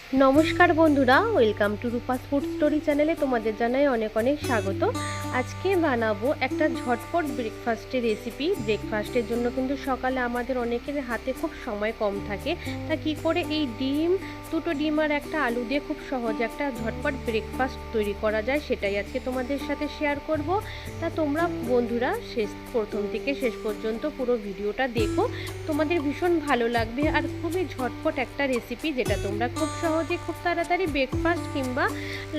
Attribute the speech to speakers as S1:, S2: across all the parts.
S1: নমস্কার বন্ধুরা, welcome to Rupa's food story চ্যানেলে তোমাদের জানাই অনেক অনেক স্বাগত। আজকে বানাবো একটা ঝটপট ব্রেকফাস্টের রেসিপি। ব্রেকফাস্টের জন্য কিন্তু সকালে আমাদের অনেকের হাতে খুব সময় কম থাকে, তা কি করে এই দুটো ডিম আর একটা আলু দিয়ে খুব সহজে একটা ঝটপট ব্রেকফাস্ট তৈরি করা যায় সেটাই আজকে তোমাদের সাথে শেয়ার করব। তা তোমরা বন্ধুরা প্রথম থেকে শেষ পর্যন্ত পুরো ভিডিওটা দেখো, তোমাদের ভীষণ ভালো লাগবে। আর খুবই ঝটপট একটা রেসিপি যেটা তোমরা খুব সহজে খুব তাড়াতাড়ি ব্রেকফাস্ট কিংবা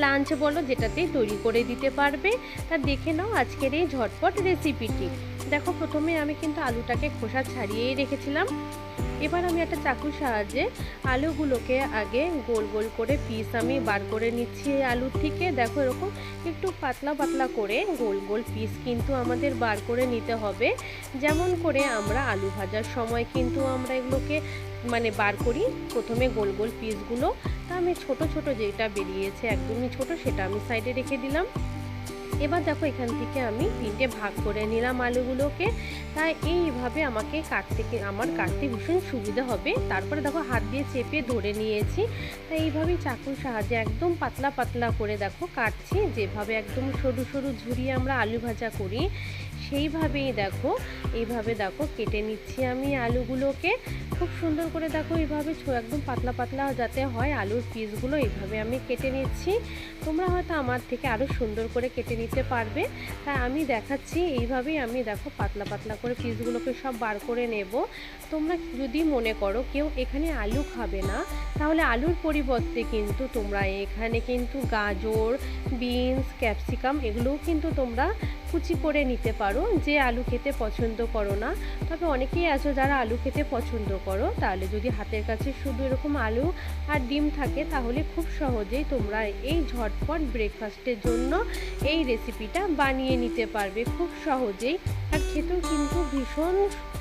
S1: লাঞ্চ বলো যেটাতেই তৈরি করে দিতে পারবে। তা দেখে নাও আজকের এই ঝটপট রেসিপিটি। দেখো, প্রথমে আমি কিন্তু আলুটাকে খোসা ছাড়িয়েই রেখেছিলাম। এবার আমি একটা চাকুর সাহায্যে আলুগুলোকে আগে গোল গোল করে পিস আমি বার করে নিচ্ছি এই আলুর থেকে। দেখো, এরকম একটু পাতলা পাতলা করে গোল গোল পিস কিন্তু আমাদের বার করে নিতে হবে। যেমন করে আমরা আলু ভাজার সময় কিন্তু আমরা এগুলোকে বার করি প্রথমে গোল গোল পিসগুলো। তা আমি ছোট ছোট যেটা বেরিয়েছে একদমই ছোট সেটা আমি সাইডে রেখে দিলাম। এবার দেখো, এখান থেকে আমি 3টে ভাগ করে নিলাম আলুগুলোকে। তাই এইভাবে আমাকে কাটতে ভীষণ সুবিধা হবে। তারপরে দেখো, হাত দিয়ে চেপে ধরে নিয়েছি। তাই এইভাবেই চাকুর সাহায্যে একদম পাতলা পাতলা করে দেখো কাটছি, যেভাবে একদম সরু সরু ঝুরিয়ে আমরা আলু ভাজা করি সেইভাবেই দেখো এইভাবে দেখো কেটে নিচ্ছি আমি আলুগুলোকে খুব সুন্দর করে। দেখো এইভাবে একদম পাতলা পাতলা যাতে হয় আলুর পিসগুলো, এইভাবে আমি কেটে নিচ্ছি। তোমরা হয়তো আমার থেকে আরও সুন্দর করে কেটে নিতে পারবে, তাই আমি দেখাচ্ছি এইভাবেই আমি দেখো পাতলা পাতলা করে পিসগুলোকে সব বার করে নেব। তোমরা যদি মনে করো কেউ এখানে আলু খাবে না, তাহলে আলুর পরিবর্তে কিন্তু তোমরা এখানে কিন্তু গাজর, বিনস, ক্যাপসিকাম এগুলোও কিন্তু তোমরা কুচি করে নিতে পারো, যে আলু খেতে পছন্দ করো না। তবে অনেকেই আছো যারা আলু খেতে পছন্দ করো, তাহলে যদি হাতের কাছে শুধু এরকম আলু আর ডিম থাকে তাহলে খুব সহজেই তোমরা এই ঝটপট ব্রেকফাস্টের জন্য এই রেসিপিটা বানিয়ে নিতে পারবে খুব সহজেই। আর খেতেও কিন্তু ভীষণ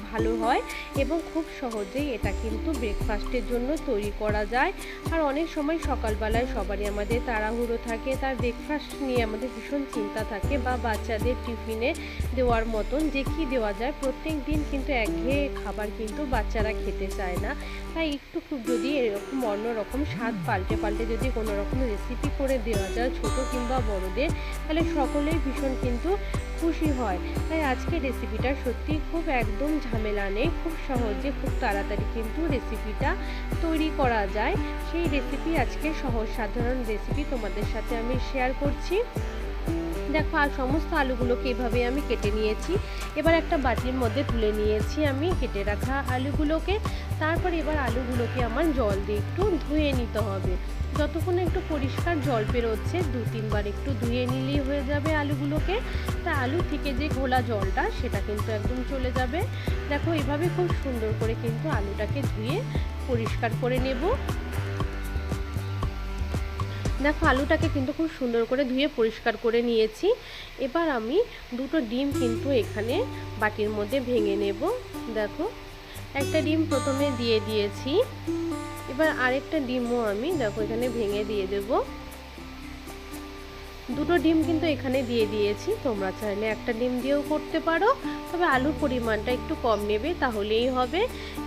S1: ভালো হয় এবং খুব সহজেই এটা কিন্তু ব্রেকফাস্টের জন্য তৈরি করা যায়। আর অনেক সময় সকালবেলায় সবারই আমাদের তাড়াহুড়ো থাকে, তার ব্রেকফাস্ট নিয়ে আমাদের ভীষণ চিন্তা থাকে, বা বাচ্চাদের টিফিনে দেওয়ার মতন যে কি দেওয়া যায়। প্রত্যেক দিন কিন্তু একঘেয়ে খাবার কিন্তু বাচ্চারা খেতে চায় না। তাই একটু খুব যদি এরকম অন্যরকম স্বাদ পাল্টে পাল্টে যদি কোনো রকম রেসিপি করে দেওয়া যায় ছোট কিংবা বড়দের, তাহলে সকলেই ভীষণ কিন্তু খুশি হয়। তাই আজকে রেসিপিটা সত্যি খুব একদম ঝামেলা নেই, খুব সহজে খুব তাড়াতাড়ি কিন্তু রেসিপিটা তৈরি করা যায়। সেই রেসিপি আজকে সহজ সাধারণ রেসিপি তোমাদের সাথে আমি শেয়ার করছি। দেখো, আর সমস্ত আলুগুলোকে এভাবে আমি কেটে নিয়েছি। এবার একটা বাটির মধ্যে তুলে নিয়েছি আমি কেটে রাখা আলুগুলোকে। তারপর এবার আলুগুলোকে আমার জল দিয়ে একটু ধুয়ে নিতে হবে। যতক্ষণ একটু পরিষ্কার জল বেরোচ্ছে 2-3 বার একটু ধুয়ে নিলেই হয়ে যাবে আলুগুলোকে। তা আলু থেকে যে ঘোলা জলটা সেটা কিন্তু একদম চলে যাবে। দেখো, এভাবে খুব সুন্দর করে কিন্তু আলুটাকে ধুয়ে পরিষ্কার করে নেব। দেখো, আলুটাকে কিন্তু খুব সুন্দর করে ধুয়ে পরিষ্কার করে নিয়েছি। এবার আমি 2টো ডিম কিন্তু এখানে বাটির মধ্যে ভেঙে নেব। দেখো, একটা ডিম প্রথমে দিয়ে দিয়েছি, এবার আরেকটা ডিমও আমি দেখো এখানে ভেঙে দিয়ে দেব। 2টো ডিম কিন্তু এখানে দিয়ে দিয়েছি, তোমরা চাইলে একটা ডিম দিয়েও করতে পারো, তবে আলুর পরিমাণটা একটু কম নেবে তাহলেই হবে।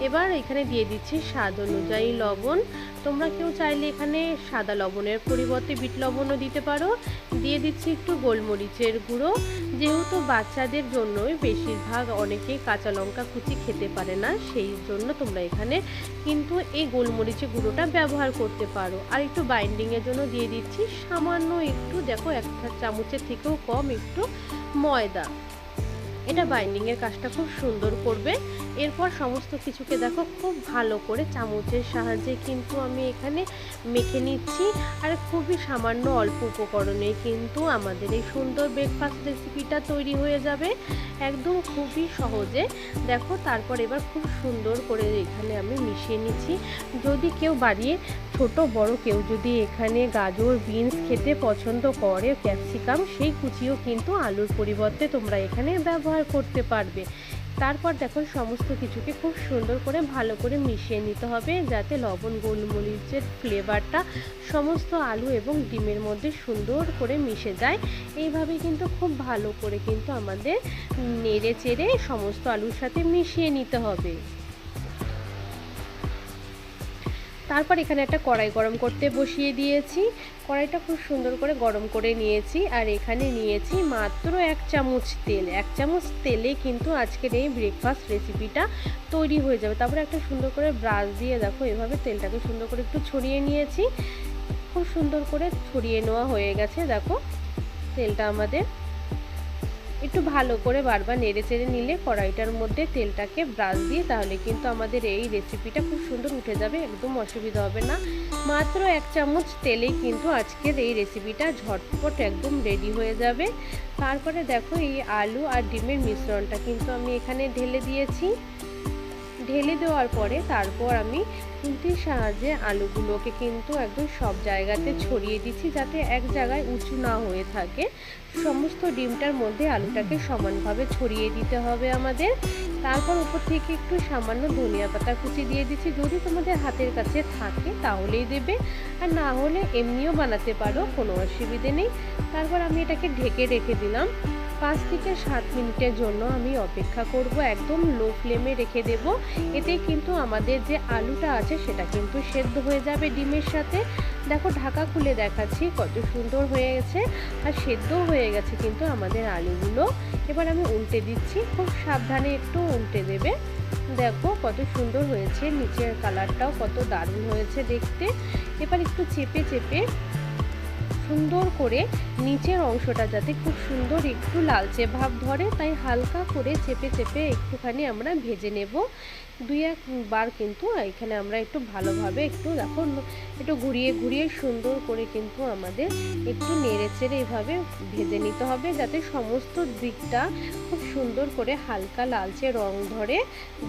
S1: এবার এখানে দিয়ে দিচ্ছি স্বাদ অনুযায়ী লবণ। তোমরা কেউ চাইলে এখানে সাদা লবণের পরিবর্তে বিট লবণও দিতে পারো। দিয়ে দিচ্ছি একটু গোলমরিচের গুঁড়ো, যেহেতু বাচ্চাদের জন্যই বেশিরভাগ অনেকেই কাঁচা লঙ্কা কুচি খেতে পারে না, সেই জন্য তোমরা এখানে কিন্তু এই গোলমরিচের গুঁড়োটা ব্যবহার করতে পারো। আর একটু বাইন্ডিংয়ের জন্য দিয়ে দিচ্ছি সামান্য একটু, দেখো 1 চামচের থেকেও কম একটু ময়দা। এটা বাইন্ডিংয়ের কাজটা খুব সুন্দর করবে। এরপর সমস্ত কিছুকে দেখো খুব ভালো করে চামচের সাহায্যে কিন্তু আমি এখানে মেখে নিচ্ছি। আর খুবই সামান্য অল্প উপকরণে কিন্তু আমাদের এই সুন্দর ব্রেকফাস্ট রেসিপিটা তৈরি হয়ে যাবে একদম খুবই সহজে। দেখো, তারপর এবার খুব সুন্দর করে এখানে আমি মিশিয়ে নিচ্ছি। যদি কেউ বাড়িয়ে ছোট বড় কেউ যদি এখানে গাজর, বিনস খেতে পছন্দ করে, ক্যাপসিকাম, সেই কুচিও কিন্তু আলুর পরিবর্তে তোমরা এখানে ব্যবহার করতে পারবে। তারপর দেখো, সমস্ত কিছুকে খুব সুন্দর করে ভালো করে মিশিয়ে নিতে হবে, যাতে লবণ গোলমরিচের ফ্লেভারটা সমস্ত আলু এবং ডিমের মধ্যে সুন্দর করে মিশে যায়। এইভাবে কিন্তু খুব ভালো করে কিন্তু আমাদের নেড়ে চেড়ে সমস্ত আলুর সাথে মিশিয়ে নিতে হবে। তারপর এখানে একটা কড়াই গরম করতে বসিয়ে দিয়েছি। কড়াইটা খুব সুন্দর করে গরম করে নিয়েছি, আর এখানে নিয়েছি মাত্র 1 চামচ তেল। 1 চামচ তেলে কিন্তু আজকের এই ব্রেকফাস্ট রেসিপিটা তৈরি হয়ে যাবে। তারপরে একটা সুন্দর করে ব্রাশ দিয়ে দেখো এভাবে তেলটাকে সুন্দর করে একটু ছড়িয়ে নিয়েছি। খুব সুন্দর করে ছড়িয়ে নেওয়া হয়ে গেছে। দেখো তেলটা আমাদের একটু ভালো করে বারবার নেড়ে চেড়ে নিলে কড়াইটার মধ্যে তেলটাকে ব্রাশ দিয়ে, তাহলে কিন্তু আমাদের এই রেসিপিটা খুব সুন্দর উঠে যাবে, একদম অসুবিধা হবে না। মাত্র 1 চামচ তেলেই কিন্তু আজকের এই রেসিপিটা ঝটপট একদম রেডি হয়ে যাবে। তারপরে দেখো এই আলু আর ডিমের মিশ্রণটা কিন্তু আমি এখানে ঢেলে দিয়েছি। ঢেলে দেওয়ার পরে তারপর আমি খুন্তির সাহায্যে আলুগুলোকে কিন্তু একদম সব জায়গাতে ছড়িয়ে দিচ্ছি, যাতে এক জায়গায় উঁচু না হয়ে থাকে। সমস্ত ডিমটার মধ্যে আলুটাকে সমানভাবে ছড়িয়ে দিতে হবে আমাদের। তারপর উপর থেকে একটু সামান্য ধনিয়া পাতা কুচি দিয়ে দিচ্ছি। যদি তোমাদের হাতের কাছে থাকে তাহলেই দেবে, আর না হলে এমনিও বানাতে পারো, কোনো অসুবিধে নেই। তারপর আমি এটাকে ঢেকে রেখে দিলাম। 5 থেকে 7 মিনিটের জন্য আমি অপেক্ষা করব। একদম লো ফ্লেমে রেখে দেব। এতে কিন্তু আমাদের যে আলুটা আছে সেটা কিন্তু সেদ্ধ হয়ে যাবে ডিমের সাথে। দেখো ঢাকা খুলে দেখাচ্ছি কত সুন্দর হয়ে গেছে, আর সেদ্ধ হয়ে গেছে কিন্তু আমাদের আলুগুলো। এবার আমি উল্টে দিচ্ছি, খুব সাবধানে একটু উল্টে দেবে। দেখো কত সুন্দর হয়েছে, নিচের কালারটাও কত দারুণ হয়েছে দেখতে। এবার একটু চেপে চেপে সুন্দর করে নিচের অংশটা যাতে খুব সুন্দর একটু লালচে ভাব ধরে, তাই হালকা করে চেপে চেপে একটুখানি আমরা ভেজে নেব। 2-1 বার কিন্তু এখানে আমরা একটু ভালোভাবে একটু দেখো একটু ঘুরিয়ে ঘুরিয়ে সুন্দর করে কিন্তু আমাদের একটু নেড়ে চেড়ে এভাবে ভেজে নিতে হবে, যাতে সমস্ত দিকটা খুব সুন্দর করে হালকা লালচে রং ধরে,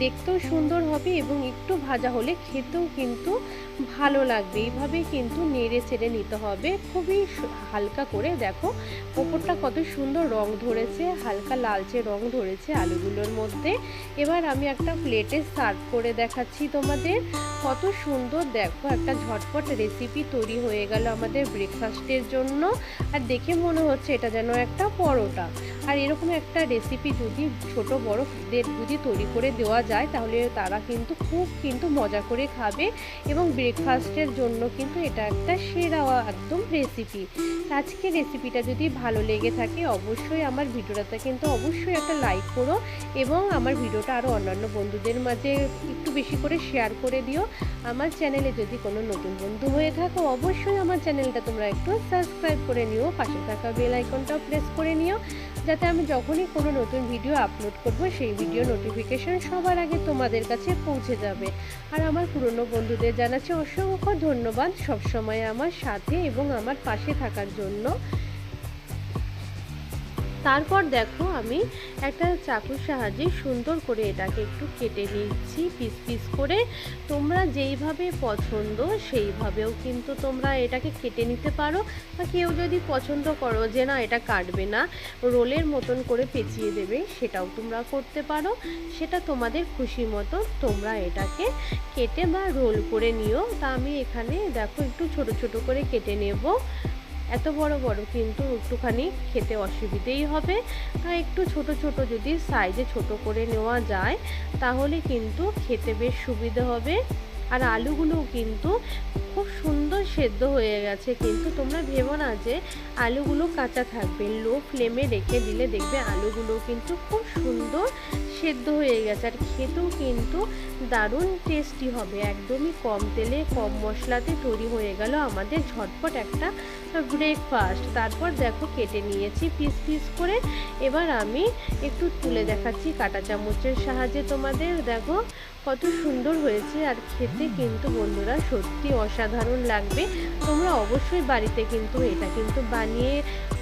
S1: দেখতেও সুন্দর হবে এবং একটু ভাজা হলে খেতেও কিন্তু ভালো লাগবে। এইভাবে কিন্তু নেড়ে চেড়ে নিতে হবে খুবই হালকা করে। দেখো ওপরটা কত সুন্দর রং ধরেছে, হালকা লালচে রং ধরেছে আলুগুলোর মধ্যে। এবার আমি একটা প্লেটে সার্ভ করে দেখাচ্ছি তোমাদের। কত সুন্দর দেখো একটা ঝটপট রেসিপি তৈরি হয়ে গেল আমাদের ব্রেকফাস্টের জন্য। আর দেখে মনে হচ্ছে এটা যেন একটা পরোটা। আর এরকম একটা রেসিপি যদি ছোট বড়দের যদি তৈরি করে দেওয়া যায়, তাহলে তারা কিন্তু মজা করে খাবে, এবং ব্রেকফাস্টের জন্য কিন্তু এটা একটা সেরা একদম রেসিপি। আজকে রেসিপিটা যদি ভালো লেগে থাকে অবশ্যই আমার ভিডিওটাতে কিন্তু অবশ্যই একটা লাইক করো, এবং আমার ভিডিওটা আরও অন্যান্য বন্ধুদের মাঝে একটু বেশি করে শেয়ার করে দিও। আমার চ্যানেলে যদি কোনো নতুন বন্ধু হয়ে থাকো অবশ্যই আমার চ্যানেলটা তোমরা একটু সাবস্ক্রাইব করে নিও, পাশে থাকা বেল আইকনটাও প্রেস করে নিও, যাতে আমি যখনই কোনো নতুন ভিডিও আপলোড করব সেই ভিডিও নোটিফিকেশন সবার আগে তোমাদের কাছে পৌঁছে যাবে। আর আমার পুরনো বন্ধুদের জানাচ্ছি অসংখ্য ধন্যবাদ সবসময় আমার সাথে এবং আমার পাশে থাকার জন্য। তারপর দেখো আমি একটা চাকুর সাহায্যে সুন্দর করে এটাকে একটু কেটে নিচ্ছি পিস পিস করে। তোমরা যেইভাবে পছন্দ সেইভাবেও কিন্তু তোমরা এটাকে কেটে নিতে পারো, বা কেউ যদি পছন্দ করো যে না এটা কাটবে না, রোলের মতন করে পেঁচিয়ে দেবে, সেটাও তোমরা করতে পারো। সেটা তোমাদের খুশি মতো তোমরা এটাকে কেটে বা রোল করে নিও। তা আমি এখানে দেখো একটু ছোট ছোট করে কেটে নেব। এত বড় বড় কিন্তু একটুখানি খেতে অসুবিধেই হবে, তাই একটু ছোট ছোট যদি সাইজে ছোট করে নেওয়া যায় তাহলে কিন্তু খেতে বেশ সুবিধা হবে। আর আলুগুলো কিন্তু খুব সুন্দর সেদ্ধ হয়ে গেছে, কিন্তু তোমরা ভেবো না যে আলুগুলো কাঁচা থাকবে। লো ফ্লেমে রেখে দিলে দেখবে আলুগুলো কিন্তু খুব সুন্দর সেদ্ধ হয়ে গেছে, আর খেতেও কিন্তু দারুণ টেস্টি হবে। একদমই কম তেলে কম মশলাতে তৈরি হয়ে গেল আমাদের ঝটপট একটা ব্রেকফাস্ট। তারপর দেখো কেটে নিয়েছি পিস পিস করে। এবার আমি একটু তুলে দেখাচ্ছি কাঁটা চামচের সাহায্যে তোমাদের। দেখো কত সুন্দর হয়েছে, আর খেতে কিন্তু বন্ধুরা সত্যি অসাধারণ লাগবে। তোমরা অবশ্যই বাড়িতে কিন্তু এটা কিন্তু বানিয়ে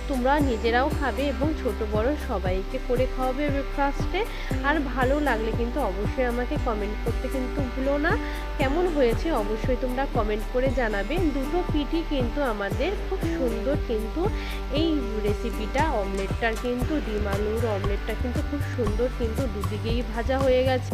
S1: তোমরা নিজেরাও খাবে এবং ছোট বড় সবাইকে করে খাওয়াবে ব্রেকফাস্টে। আর ভালো লাগলে কিন্তু অবশ্যই আমাকে কমেন্ট করতে কিন্তু ভুলো না। কেমন হয়েছে অবশ্যই তোমরা কমেন্ট করে জানাবে। দুটো পিঠই কিন্তু আমাদের খুব সুন্দর, কিন্তু এই রেসিপিটা অমলেটটার কিন্তু ডিম আলুর অমলেটটা কিন্তু খুব সুন্দর কিন্তু দুদিকেই ভাজা হয়ে গেছে।